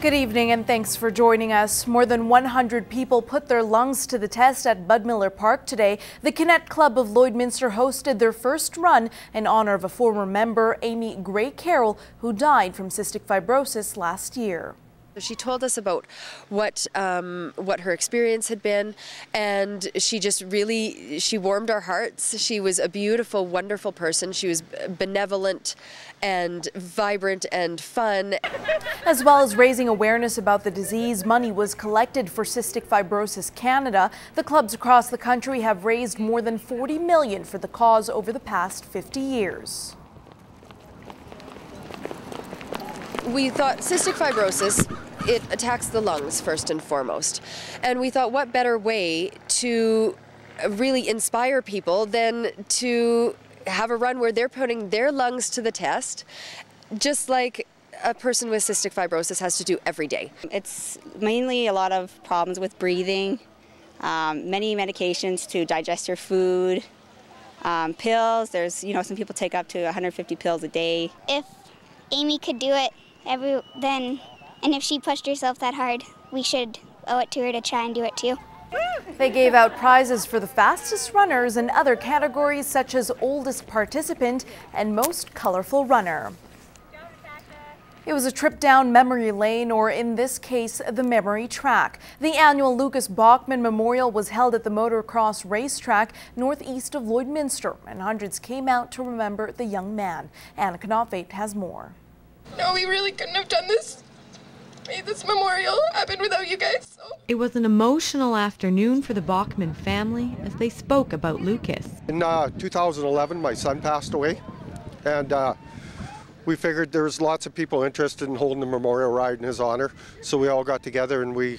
Good evening and thanks for joining us. More than 100 people put their lungs to the test at Bud Miller Park today. The Cadet Club of Lloydminster hosted their first run in honor of a former member, Amie Gray Carroll, who died from cystic fibrosis last year. She told us about what her experience had been, and she just really, she warmed our hearts. She was a beautiful, wonderful person. She was benevolent and vibrant and fun. As well as raising awareness about the disease, money was collected for Cystic Fibrosis Canada. The clubs across the country have raised more than $40 million for the cause over the past 50 years. We thought cystic fibrosis, it attacks the lungs first and foremost. And we thought what better way to really inspire people than to have a run where they're putting their lungs to the test, just like a person with cystic fibrosis has to do every day. It's mainly a lot of problems with breathing, many medications to digest your food, pills. There's, some people take up to 150 pills a day. If Amie could do it, and if she pushed herself that hard, we should owe it to her to try and do it too. They gave out prizes for the fastest runners in other categories such as oldest participant and most colorful runner. It was a trip down memory lane, or in this case, the memory track. The annual Bachman Memorial was held at the motocross racetrack northeast of Lloydminster, and hundreds came out to remember the young man. Anna Knopfate has more. No, we really couldn't have done this. Made this memorial happen without you guys. So. It was an emotional afternoon for the Bachman family as they spoke about Lucas. In 2011, my son passed away, and we figured there was lots of people interested in holding a memorial ride in his honor, so we all got together and we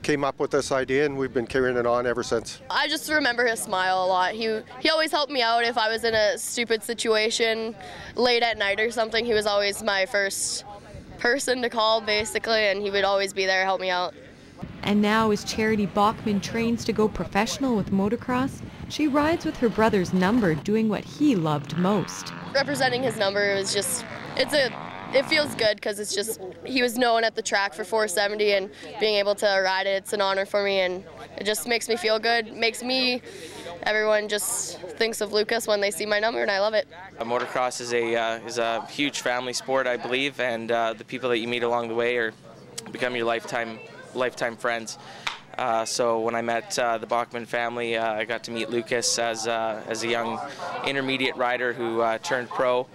came up with this idea, and we've been carrying it on ever since. I just remember his smile a lot. He always helped me out if I was in a stupid situation late at night or something. He was always my first person to call, basically, and he would always be there to help me out. And now as Charity Bachman trains to go professional with motocross, she rides with her brother's number, doing what he loved most. Representing his number was just, it feels good because it's just, he was known at the track for 470, and being able to ride it, it's an honor for me, and it just makes me feel good. Everyone just thinks of Lucas when they see my number, and I love it. Motocross is a huge family sport, I believe, and the people that you meet along the way become your lifetime friends. So when I met the Bachman family, I got to meet Lucas as a young intermediate rider who turned pro.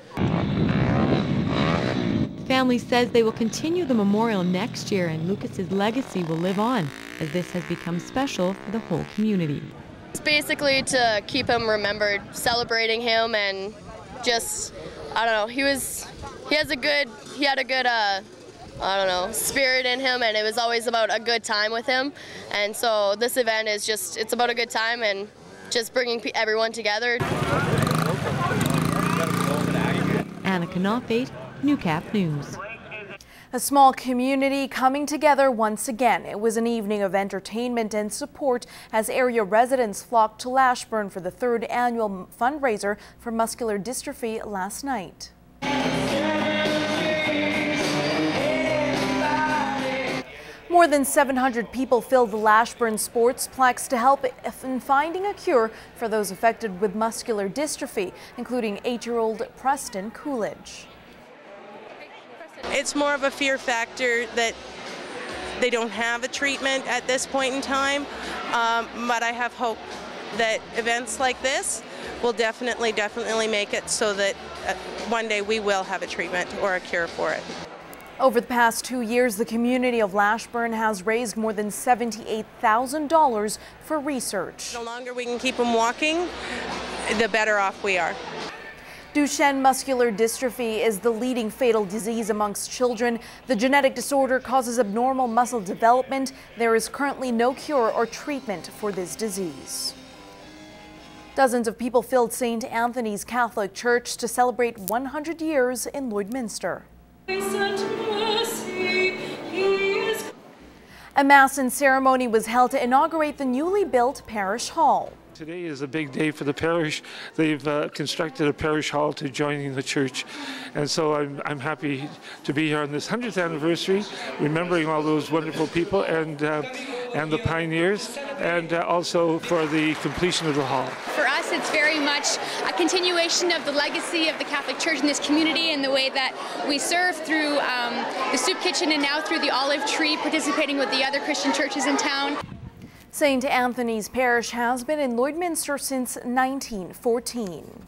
Family says they will continue the memorial next year, and Lucas's legacy will live on, as this has become special for the whole community. It's basically to keep him remembered, celebrating him, and just, I don't know, he had a good spirit in him, and it was always about a good time with him. And so this event is just, it's about a good time and just bringing everyone together. Anna Knopfate, Newcap News. A small community coming together once again. It was an evening of entertainment and support as area residents flocked to Lashburn for the 3rd annual fundraiser for muscular dystrophy last night. More than 700 people filled the Lashburn Sportsplex to help in finding a cure for those affected with muscular dystrophy, including 8-year-old Preston Coolidge. It's more of a fear factor that they don't have a treatment at this point in time, but I have hope that events like this will definitely make it so that one day we will have a treatment or a cure for it. Over the past 2 years, the community of Lashburn has raised more than $78,000 for research. The longer we can keep them walking, the better off we are. Duchenne muscular dystrophy is the leading fatal disease amongst children. The genetic disorder causes abnormal muscle development. There is currently no cure or treatment for this disease. Dozens of people filled St. Anthony's Catholic Church to celebrate 100 years in Lloydminster. A mass and ceremony was held to inaugurate the newly built parish hall. Today is a big day for the parish. They've constructed a parish hall to joining the church, and so I'm happy to be here on this 100th anniversary, remembering all those wonderful people and the pioneers, and also for the completion of the hall. For us, it's very much a continuation of the legacy of the Catholic Church in this community and the way that we serve through the soup kitchen and now through the olive tree, participating with the other Christian churches in town. St. Anthony's Parish has been in Lloydminster since 1914.